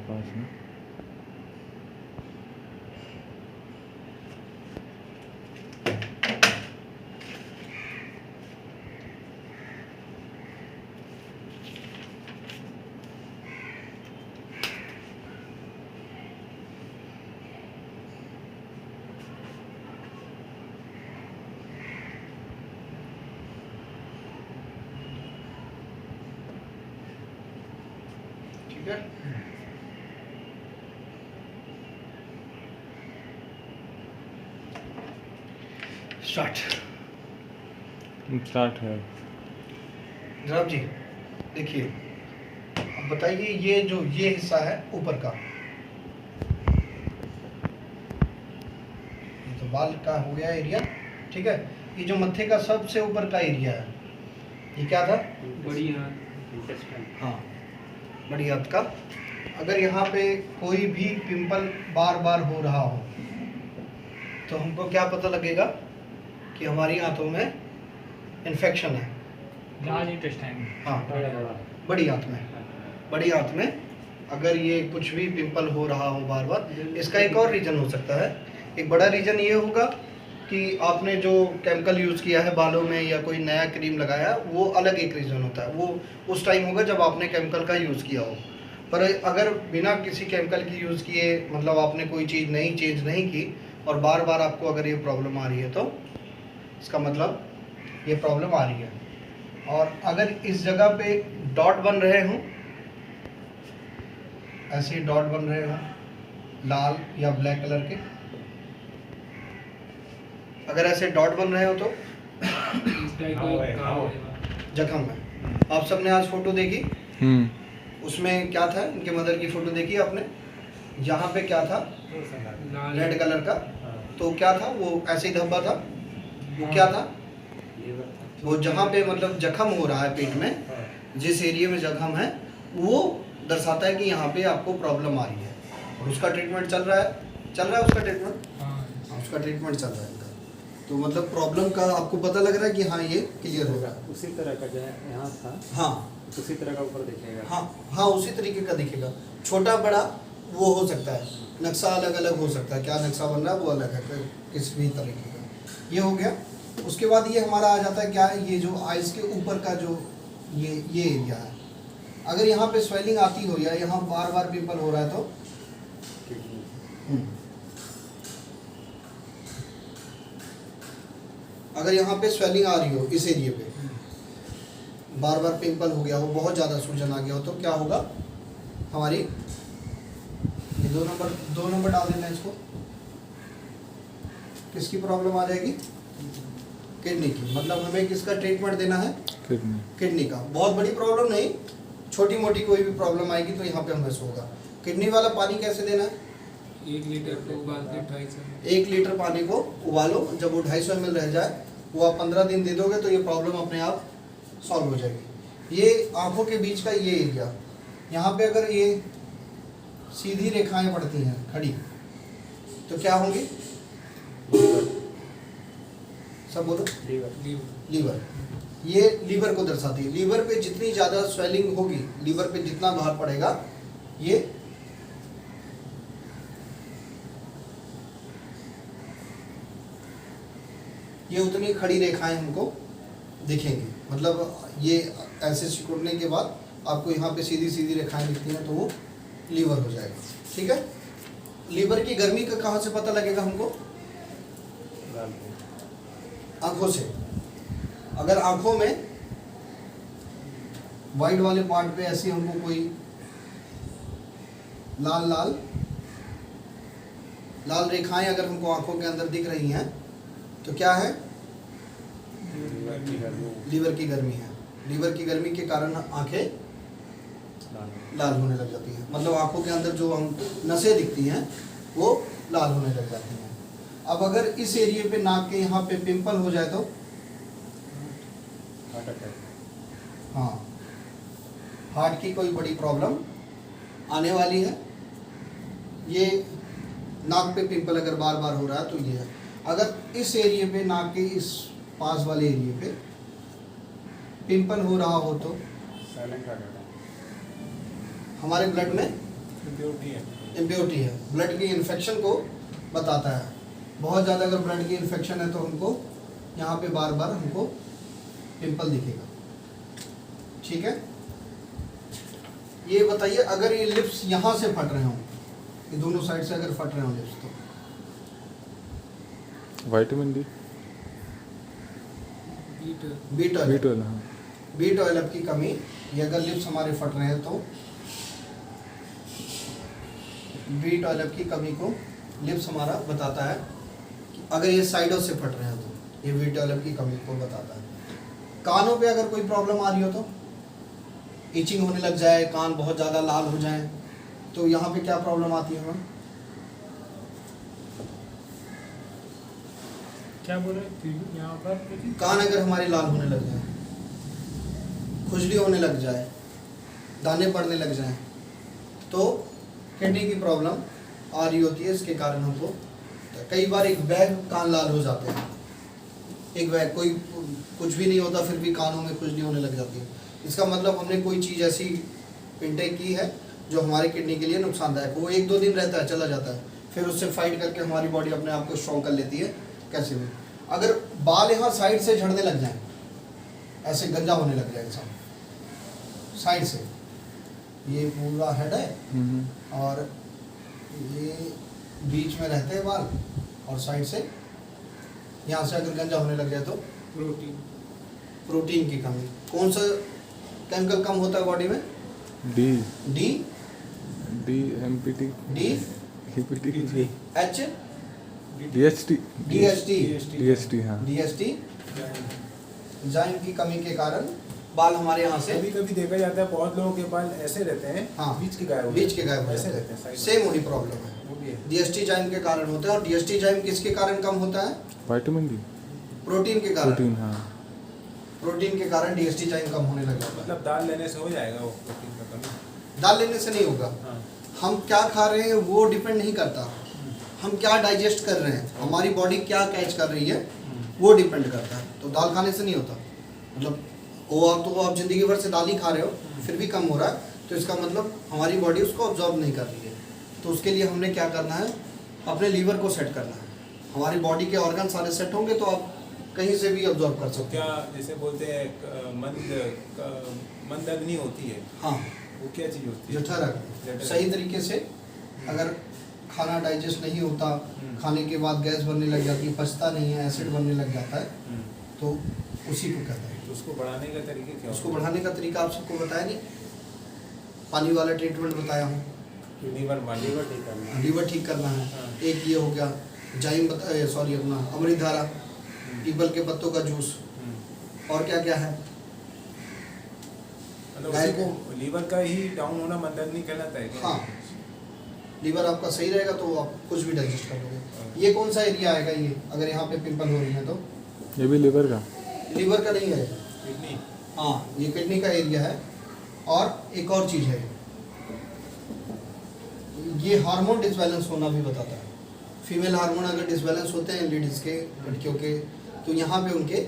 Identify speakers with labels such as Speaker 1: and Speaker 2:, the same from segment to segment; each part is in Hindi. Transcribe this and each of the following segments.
Speaker 1: पास में।
Speaker 2: ठीक है, स्टार्ट
Speaker 1: है।
Speaker 2: जनाब जी देखिए, अब बताइए ये हिस्सा है ऊपर का, ये तो बाल का हो गया एरिया। ठीक है, ये जो मत्थे का सबसे ऊपर का एरिया है, ये क्या था?
Speaker 3: बड़ी इंटेस्टाइन।
Speaker 2: हाँ, बड़ी आंत का। अगर यहाँ पे कोई भी पिंपल बार बार हो रहा हो तो हमको क्या पता लगेगा कि हमारी आंतों में इन्फेक्शन है।
Speaker 3: Large intestine.
Speaker 2: हाँ, बड़ी आंत में, बड़ी आंत में अगर ये कुछ भी पिंपल हो रहा हो बार बार, इसका एक और रीज़न हो सकता है। एक बड़ा रीज़न ये होगा कि आपने जो केमिकल यूज़ किया है बालों में या कोई नया क्रीम लगाया, वो अलग एक रीज़न होता है, वो उस टाइम होगा जब आपने केमिकल का यूज़ किया हो। पर अगर बिना किसी केमिकल की यूज़ किए, मतलब आपने कोई चीज़ नई चेंज नहीं की और बार बार आपको अगर ये प्रॉब्लम आ रही है, तो इसका मतलब ये प्रॉब्लम आ रही है। और अगर इस जगह पे डॉट बन रहे हों, ऐसे ही डॉट बन रहे हों लाल या ब्लैक कलर के, अगर ऐसे डॉट बन रहे हो तो जख्म है। आप सबने आज फोटो देखी, उसमें क्या था? इनके मदर की फोटो देखी आपने? यहाँ पे क्या था? रेड कलर का। तो क्या था वो? ऐसे ही धब्बा था। वो क्या था? वो जहाँ पे मतलब जख्म हो रहा है पेट में, जिस एरिया में जख्म है, वो दर्शाता है कि यहाँ पे आपको प्रॉब्लम आ रही है। और उसका ट्रीटमेंट चल रहा है उसका ट्रीटमेंट। हाँ, उसका ट्रीटमेंट चल रहा है इनका। तो मतलब प्रॉब्लम का आपको पता लग रहा है कि हाँ ये क्लियर होगा।
Speaker 3: उसी तरह का जो है यहाँ था,
Speaker 2: हाँ
Speaker 3: उसी तरह का ऊपर दिखेगा।
Speaker 2: हाँ, उसी तरीके का दिखेगा। छोटा बड़ा वो हो सकता है, नक्शा अलग अलग हो सकता है, क्या नक्शा बन रहा है वो अलग है, किस भी तरीके का। ये हो गया। उसके बाद ये हमारा आ जाता है क्या है, ये जो आइज़ के ऊपर का जो ये एरिया है, अगर यहाँ पे स्वेलिंग आती हो या यहाँ बार बार पिंपल हो रहा है तो अगर यहाँ पे स्वेलिंग आ रही हो, इस एरिया पे बार बार पिंपल हो गया हो, बहुत ज़्यादा सूजन आ गया हो, तो क्या होगा? हमारी ये दो नंबर डाल देना इसको। किसकी प्रॉब्लम आ जाएगी? किडनी की। मतलब हमें किसका ट्रीटमेंट देना है? किडनी का। बहुत बड़ी प्रॉब्लम नहीं, छोटी मोटी कोई भी प्रॉब्लम आएगी तो यहाँ पे हमें से होगा। किडनी वाला पानी कैसे देना है?
Speaker 4: 1 लीटर को उबाल के 250
Speaker 2: 1 लीटर पानी को उबालो, जब वो 250 ml रह जाए, वो आप 15 दिन दे दोगे तो ये प्रॉब्लम अपने आप सॉल्व हो जाएगी। ये आंखों के बीच का ये एरिया, यहाँ पे अगर ये सीधी रेखाएं पड़ती हैं खड़ी, तो क्या होंगी? सब बोलो। लीवर। ये लीवर को दर्शाती है। लीवर पे जितनी ज़्यादा स्वेलिंग होगी, लीवर पे जितना भार पड़ेगा, ये उतनी खड़ी रेखाएं हमको दिखेंगी। मतलब ये ऐसे सिकुड़ने के बाद आपको यहाँ पे सीधी सीधी रेखाएं दिखती हैं, तो वो लीवर हो जाएगा। ठीक है। लीवर की गर्मी का कहाँ से पता लगेगा हमको? आंखों से। अगर आंखों में वाइट वाले पार्ट पे ऐसी हमको कोई लाल रेखाएं अगर हमको आंखों के अंदर दिख रही हैं, तो क्या है? लीवर की गर्मी है। लीवर की गर्मी के कारण आंखें लाल होने लग जाती हैं। मतलब आंखों के अंदर जो हम नसें दिखती हैं वो लाल होने लग जाती हैं। अब अगर इस एरिया पे नाक के यहाँ पे पिंपल हो जाए तो हाँ, हार्ट की कोई बड़ी प्रॉब्लम आने वाली है। ये नाक पे पिंपल अगर बार बार हो रहा है तो ये है। अगर इस एरिया पे, नाक के इस पास वाले एरिया पे पिंपल हो रहा हो तो हमारे ब्लड में इम्प्योरिटी है, ब्लड की इन्फेक्शन को बताता है। बहुत ज़्यादा अगर ब्लड की इन्फेक्शन है तो हमको यहाँ पे बार बार हमको पिंपल दिखेगा। ठीक है, ये बताइए अगर ये लिप्स यहाँ से फट रहे हों, ये दोनों साइड से अगर फट रहे हों लिप्स, तो
Speaker 1: vitamin D,
Speaker 4: beet
Speaker 2: beet oil की कमी, ये अगर लिप्स हमारे फट रहे हैं तो बीट ऑयल की कमी को लिप्स हमारा बताता है कि अगर ये साइडों से फट रहे हैं तो ये बीट ऑयल की कमी को बताता है। कानों पे अगर कोई प्रॉब्लम आ रही हो तो इचिंग होने लग जाए, कान बहुत ज़्यादा लाल हो जाए, तो यहाँ पे क्या प्रॉब्लम आती है मैम?
Speaker 3: क्या बोल रहे हैं यहाँ पर?
Speaker 2: कान अगर हमारे लाल होने लग जाए, खुजली होने लग जाए, दाने पड़ने लग जाए, तो किडनी की प्रॉब्लम आ रही होती है। इसके कारण हमको कई बार एक बैग कान लाल हो जाते हैं, एक बैग कोई कुछ भी नहीं होता फिर भी कानों में खुजली होने लग जाती है। इसका मतलब हमने कोई चीज़ ऐसी इनटेक की है जो हमारी किडनी के लिए नुकसानदायक, वो 1-2 दिन रहता है, चला जाता है, फिर उससे फाइट करके हमारी बॉडी अपने आप को स्ट्रॉन्ग कर लेती है। कैसे भी अगर बाल यहाँ साइड से झड़ने लग जाए, ऐसे गंजा होने लग जाए इंसान साइड से, ये पूरा हेड है और ये बीच में रहते हैं बाल, और साइड से यहाँ से अगर गंजा होने लग जाए तो प्रोटीन की कमी। कौन सा केमिकल कम होता है बॉडी में?
Speaker 1: D
Speaker 2: D
Speaker 1: empty
Speaker 2: D H
Speaker 1: DHT
Speaker 2: DST
Speaker 1: हाँ
Speaker 2: डीएसटी एंजाइम की कमी के कारण बाल हमारे यहाँ से
Speaker 5: कभी कभी देखा जाता है बहुत लोगों के बाल ऐसे रहते हैं,
Speaker 2: हाँ,
Speaker 5: बीच के गायब
Speaker 2: हो
Speaker 5: ऐसे
Speaker 2: जाते
Speaker 5: रहते हैं
Speaker 2: हैं। सेम वही प्रॉब्लम है,
Speaker 5: वो भी है।
Speaker 2: डीएसटी एंजाइम के कारण होता है। और डीएसटी एंजाइम किसके कारण कम होता है?
Speaker 1: विटामिन डी,
Speaker 2: प्रोटीन के कारण।
Speaker 1: प्रोटीन, हाँ
Speaker 2: प्रोटीन के कारण डीएसटी एंजाइम कम होने लग जाता है।
Speaker 5: मतलब दाल लेने से हो जाएगा वो प्रोटीन का कमी?
Speaker 2: दाल लेने से नहीं होगा,
Speaker 5: हाँ।
Speaker 2: हम क्या खा रहे हैं वो डिपेंड नहीं करता, हम क्या डाइजेस्ट कर रहे हैं, हमारी बॉडी क्या कैच कर रही है वो डिपेंड करता है। तो दाल खाने से नहीं होता, मतलब वो आप जिंदगी भर से दाल ही खा रहे हो फिर भी कम हो रहा है, तो इसका मतलब हमारी बॉडी उसको ऑब्जॉर्व नहीं कर रही है। तो उसके लिए हमने क्या करना है, अपने लीवर को सेट करना है। हमारी बॉडी के ऑर्गन सारे सेट होंगे तो आप कहीं से भी ऑब्जॉर्व कर सकते
Speaker 5: क्या
Speaker 2: हो।
Speaker 5: जैसे बोलते हैं मंद अग्नि होती है,
Speaker 2: हाँ,
Speaker 5: वो क्या चीज़ होती है?
Speaker 2: जठर सही तरीके से अगर खाना डाइजेस्ट नहीं होता, खाने के बाद गैस बनने लग जाती है, पचता नहीं है, एसिड बनने लग जाता है, तो उसी को कहता है।
Speaker 5: तो उसको बढ़ाने का तरीके क्या?
Speaker 2: उसको बढ़ाने का तरीका आप सबको बताया नहीं, पानी वाला ट्रीटमेंट बताया हूँ, लीवर ठीक करना है।
Speaker 5: हाँ।
Speaker 2: एक ये हो गया, जाइम सॉरी अपना अमृतधारा, पीपल के पत्तों का जूस, और क्या क्या है?
Speaker 5: मतलब
Speaker 2: गाय
Speaker 5: उसी को लीवर का ही डाउन होना मंद अग्नि कहलाता है क्या?
Speaker 2: हाँ, लीवर आपका सही रहेगा तो आप कुछ भी डाइजेस्ट कर लोगे। ये कौन सा एरिया आएगा? ये अगर यहाँ पे पिंपल हो रही है तो
Speaker 1: ये भी लिवर का,
Speaker 2: लीवर का नहीं है,
Speaker 5: किडनी।
Speaker 2: हाँ ये किडनी का एरिया है। और एक और चीज़ है, ये हार्मोन डिसबैलेंस होना भी बताता है। फीमेल हार्मोन अगर डिसबैलेंस होते हैं लेडीज़ के, लड़कियों के, तो यहाँ पे उनके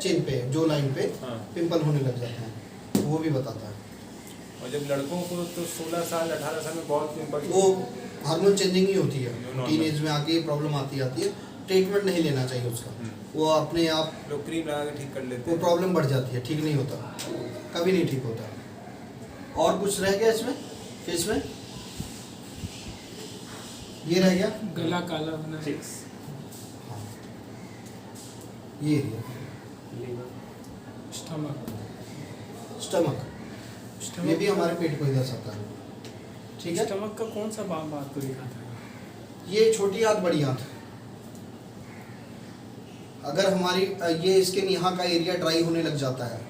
Speaker 2: चिन पे, जो लाइन पे
Speaker 5: हाँ।
Speaker 2: पिंपल होने लग जाते हैं, वो भी बताता है।
Speaker 5: और जब लड़कों को तो 16 साल 18 साल में बहुत पिंपल,
Speaker 2: वो हार्मोन चेंजिंग ही होती है,
Speaker 5: जो normal।
Speaker 2: टीनेज में आके ये प्रॉब्लम आती है, ट्रीटमेंट नहीं लेना चाहिए उसका, वो अपने आप
Speaker 5: लोग क्रीम लगा के ठीक कर लेते
Speaker 2: वो
Speaker 5: हैं।
Speaker 2: प्रॉब्लम बढ़ जाती है, ठीक नहीं होता, कभी नहीं ठीक होता। और कुछ रह गया इसमें, फेस में ये रह गया,
Speaker 4: गला काला होना,
Speaker 2: हाँ, ये एरिया,
Speaker 4: स्टमक
Speaker 2: स्टमक, ये भी हमारे पेट को ही दर्शाता है। ठीक है,
Speaker 3: स्टमक का कौन सा बात को दिखाता है?
Speaker 2: ये छोटी आंत बड़ी आंत, अगर हमारी ये इसके यहाँ का एरिया ड्राई होने लग जाता है,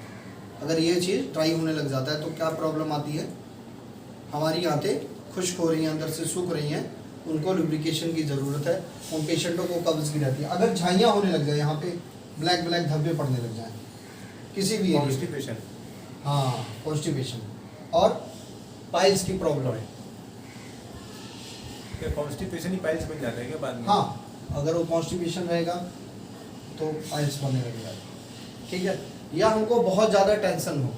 Speaker 2: अगर ये चीज़ ड्राई होने लग जाता है तो क्या प्रॉब्लम आती है? हमारी आंतें खुश्क हो रही हैं, अंदर से सूख रही हैं, उनको लुब्रिकेशन की ज़रूरत है। उन पेशेंटों को कब्ज़ की रहती है। अगर झाइयाँ होने लग जाए, यहाँ पे ब्लैक ब्लैक धब्बे पड़ने लग जाए किसी भी एरिया,
Speaker 5: कॉन्स्टिपेशन,
Speaker 2: हाँ कॉन्स्टिपेशन, और पाइल्स की प्रॉब्लम है,
Speaker 5: क्या कॉन्स्टिपेशन ही पाइल्स बन जाता है क्या बाद में?
Speaker 2: हाँ अगर वो कॉन्स्टिपेशन रहेगा तो पाइल्स बनने लगेगा। ठीक है, या हमको बहुत ज़्यादा टेंशन हो,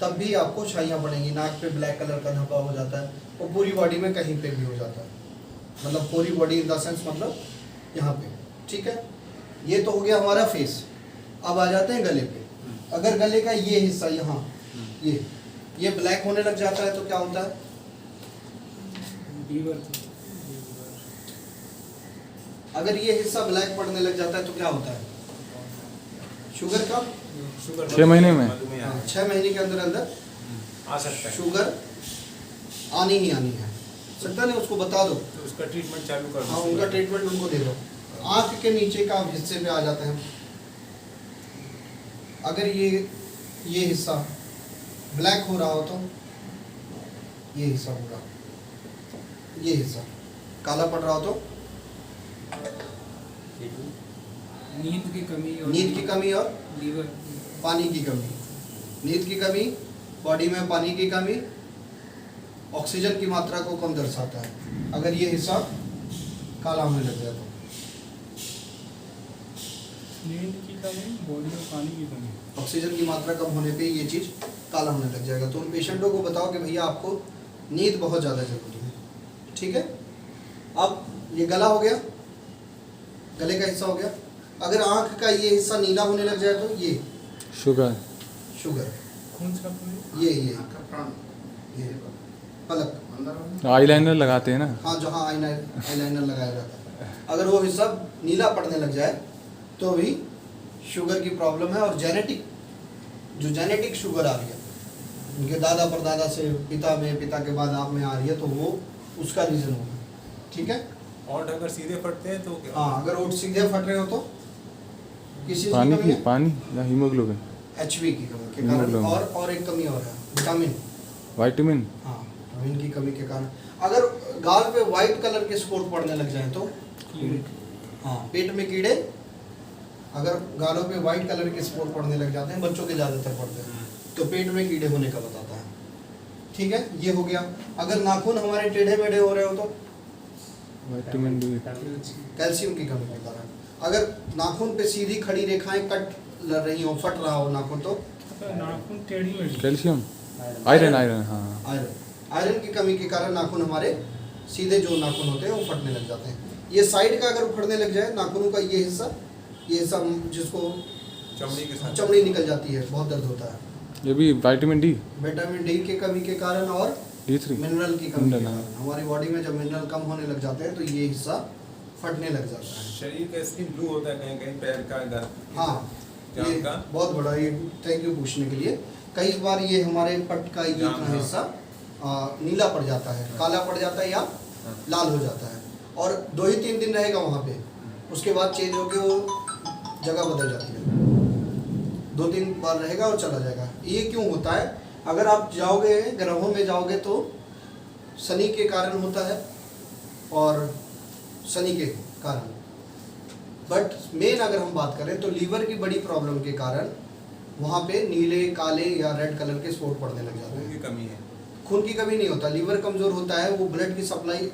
Speaker 2: तब भी आपको छाइयाँ पड़ेंगी। नाक पे ब्लैक कलर का धब्बा हो जाता है, और पूरी बॉडी में कहीं पे भी हो जाता है, मतलब पूरी बॉडी इन द सेंस मतलब यहाँ पे। ठीक है, ये तो हो गया हमारा फेस। अब आ जाते हैं गले पे। अगर गले का ये हिस्सा यहाँ ये ब्लैक होने लग जाता है तो क्या होता है?
Speaker 4: लीवर
Speaker 2: अगर ये हिस्सा ब्लैक पड़ने लग जाता है तो क्या होता है? शुगर का
Speaker 5: शुगर
Speaker 1: 6 महीने में?
Speaker 5: मधुमेह
Speaker 2: हाँ, 6 महीने के अंदर अंदर
Speaker 5: आ सकता है।
Speaker 2: शुगर आनी ही आनी है। सकता नहीं, उसको बता दो।
Speaker 5: तो उसका ट्रीटमेंट चालू कर दो।
Speaker 2: हाँ, उनका ट्रीटमेंट उनको दे दो। आँख के नीचे का हिस्से पे आ जाते हैं। अगर ये हिस्सा ब्लैक हो रहा हो तो ये हिस्सा पूरा, ये हिस्सा काला पड़ रहा हो तो
Speaker 4: नींद की कमी और
Speaker 2: नींद की कमी और
Speaker 4: लीवर
Speaker 2: पानी की कमी। नींद की कमी, बॉडी में पानी की कमी, ऑक्सीजन की मात्रा को कम दर्शाता है। अगर ये हिस्सा काला होने लग जाए तो
Speaker 3: नींद की कमी, बॉडी में पानी की कमी।
Speaker 2: ऑक्सीजन की मात्रा कम होने पे ये चीज़ काला होने लग जाएगा। तो उन पेशेंटों को बताओ कि भैया आपको नींद बहुत ज़्यादा ज़रूरी है। ठीक है, अब ये गला हो गया, गले का हिस्सा हो गया। अगर आँख का ये हिस्सा नीला होने लग जाए तो ये
Speaker 1: शुगर।
Speaker 2: शुगर,
Speaker 3: कौन सा पूरी?
Speaker 2: ये पलक,
Speaker 1: आईलाइनर लगाते हैं ना?
Speaker 2: हाँ जहाँ आईलाइनर लगाया जाता है, अगर वो हिस्सा नीला पड़ने लग जाए तो भी शुगर की प्रॉब्लम है। और जेनेटिक शुगर आ रही है, उनके दादा परदादा से, पिता में, पिता के बाद आप में आ रही है, तो वो उसका रीज़न होगा। ठीक है,
Speaker 5: और अगर सीधे फटते हैं तो क्या?
Speaker 2: हाँ, अगर ओट सीधे फट रहे हो तो किसी चीज़
Speaker 1: पानी
Speaker 2: की
Speaker 1: की,
Speaker 2: कमी है,
Speaker 1: पानी या हीमोग्लोबिन?
Speaker 2: एचबी की कमी के कारण।
Speaker 1: हीमोग्लोबिन।
Speaker 2: और एक कमी और है, विटामिन।
Speaker 1: विटामिन?
Speaker 2: हाँ, विटामिन की कमी के कारण। अगर गाल पे वाइट कलर के स्पॉट पड़ने लग जाए तो हाँ, पेट में कीड़े, अगर गालों पे वाइट कलर के स्पॉट पड़ने लग जाते हैं, बच्चों के ज़्यादातर पड़ते हैं, तो पेट में कीड़े होने का बताता है। ठीक है, ये हो गया। अगर नाखून हमारे टेढ़े मेढ़े हो रहे हो तो
Speaker 1: विटामिन डी।
Speaker 2: कैल्शियम की कमी के कारण। अगर नाखून पे सीधी खड़ी रेखाएं कट लग रही हो, फट रहा हो नाखून, तो
Speaker 3: तो नाखून टेढ़ी मेढ़ी।
Speaker 1: कैल्शियम, आयरन, हाँ।
Speaker 2: आयरन की कमी के कारण नाखून हमारे सीधे जो नाखून होते हैं वो फटने लग जाते हैं। ये साइड का अगर उखड़ने लग जाए नाखूनों का, ये हिस्सा जिसको
Speaker 5: चमड़ी के साथ
Speaker 2: चमड़ी निकल जाती है, बहुत दर्द होता है।
Speaker 1: ये भी विटामिन डी,
Speaker 2: विटामिन डी की कमी के कारण और
Speaker 1: D3,
Speaker 2: मिनरल की कमी के
Speaker 1: मिनरल,
Speaker 2: कारण हमारी बॉडी में जब मिनरल कम होने लग जाते हैं तो ये हिस्सा फटने लग जाता है।
Speaker 5: शरीर का स्किन ब्लू होता है, कहीं कहीं पैर का इधर।
Speaker 2: हाँ,
Speaker 5: जांघ
Speaker 2: ये
Speaker 5: का?
Speaker 2: बहुत बड़ा, ये थैंक यू पूछने के लिए। कई बार ये हमारे पट का ये
Speaker 5: जांघ,
Speaker 2: इतना
Speaker 5: हाँ।
Speaker 2: हिस्सा नीला पड़ जाता है, काला पड़ जाता है या लाल हो जाता है, और 2 ही 3 दिन रहेगा वहाँ पे, उसके बाद चेंज होकर वो जगह बदल जाती है। 2-3 बार रहेगा और चला जाएगा। ये क्यों होता है? अगर आप जाओगे ग्रहों में जाओगे तो शनि के कारण होता है, और शनि के कारण। बट मेन अगर हम बात करें तो लीवर की बड़ी प्रॉब्लम के कारण वहाँ पे नीले, काले या रेड कलर के स्पॉट पड़ने लग जाते
Speaker 5: खून
Speaker 2: हैं।
Speaker 5: की कमी है।
Speaker 2: खून की कमी नहीं होता, लीवर कमज़ोर होता है, वो ब्लड की सप्लाई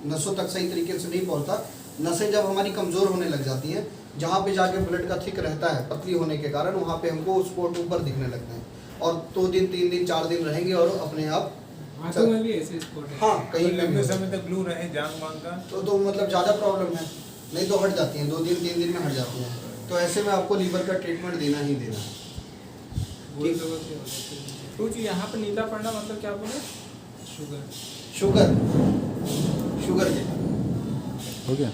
Speaker 2: नसों तक सही तरीके से नहीं पहुँचता। नसें जब हमारी कमज़ोर होने लग जाती हैं, जहाँ पे जाके ब्लड का थिक रहता है, पतली होने के कारण वहाँ पे हमको स्पॉट ऊपर दिखने लगते हैं, और 2 दिन 3 दिन 4 दिन रहेंगे और अपने आप
Speaker 4: आंखों में भी ऐसे स्पॉट है।
Speaker 2: हाँ कहीं पे भी
Speaker 5: लंबे
Speaker 2: होता है।
Speaker 5: समय तक ब्लू रहे जांग वांग का।
Speaker 2: तो मतलब ज़्यादा प्रॉब्लम है, नहीं तो हट जाती हैं, 2 दिन 3 दिन में हट जाती हैं। तो ऐसे में आपको लीवर का ट्रीटमेंट देना ही देना है।
Speaker 4: वही लोगों के हो जाते हैं।
Speaker 3: कुछ यहाँ पे नीला पड़ना मतलब क्या बोले?
Speaker 4: शुगर
Speaker 2: शुगर के
Speaker 1: हो गया।